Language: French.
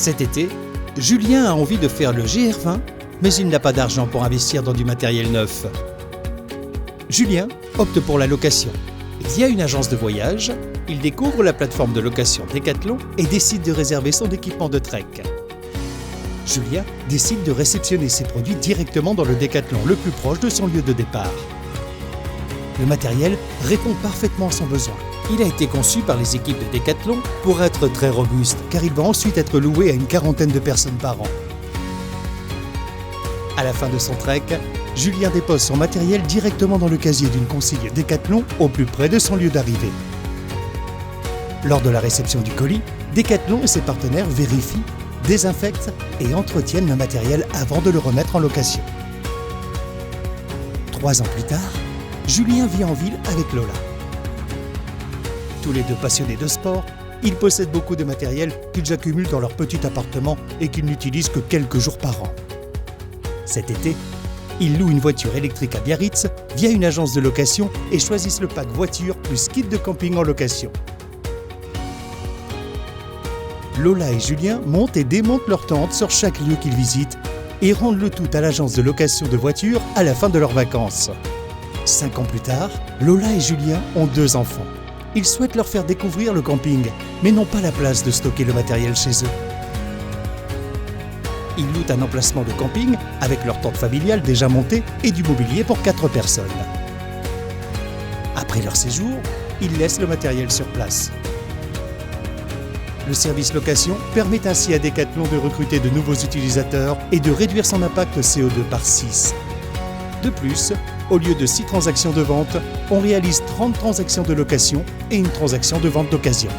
Cet été, Julien a envie de faire le GR20, mais il n'a pas d'argent pour investir dans du matériel neuf. Julien opte pour la location. Via une agence de voyage, il découvre la plateforme de location Decathlon et décide de réserver son équipement de trek. Julien décide de réceptionner ses produits directement dans le Decathlon le plus proche de son lieu de départ. Le matériel répond parfaitement à son besoin. Il a été conçu par les équipes de Decathlon pour être très robuste, car il va ensuite être loué à une quarantaine de personnes par an. À la fin de son trek, Julien dépose son matériel directement dans le casier d'une consigne Decathlon au plus près de son lieu d'arrivée. Lors de la réception du colis, Decathlon et ses partenaires vérifient, désinfectent et entretiennent le matériel avant de le remettre en location. 3 ans plus tard, Julien vit en ville avec Lola. Tous les deux passionnés de sport, ils possèdent beaucoup de matériel qu'ils accumulent dans leur petit appartement et qu'ils n'utilisent que quelques jours par an. Cet été, ils louent une voiture électrique à Biarritz via une agence de location et choisissent le pack voiture plus kit de camping en location. Lola et Julien montent et démontent leur tente sur chaque lieu qu'ils visitent et rendent le tout à l'agence de location de voitures à la fin de leurs vacances. 5 ans plus tard, Lola et Julien ont 2 enfants. Ils souhaitent leur faire découvrir le camping, mais n'ont pas la place de stocker le matériel chez eux. Ils louent un emplacement de camping avec leur tente familiale déjà montée et du mobilier pour 4 personnes. Après leur séjour, ils laissent le matériel sur place. Le service location permet ainsi à Decathlon de recruter de nouveaux utilisateurs et de réduire son impact CO2 par 6. De plus, au lieu de 6 transactions de vente, on réalise 30 transactions de location et une transaction de vente d'occasion.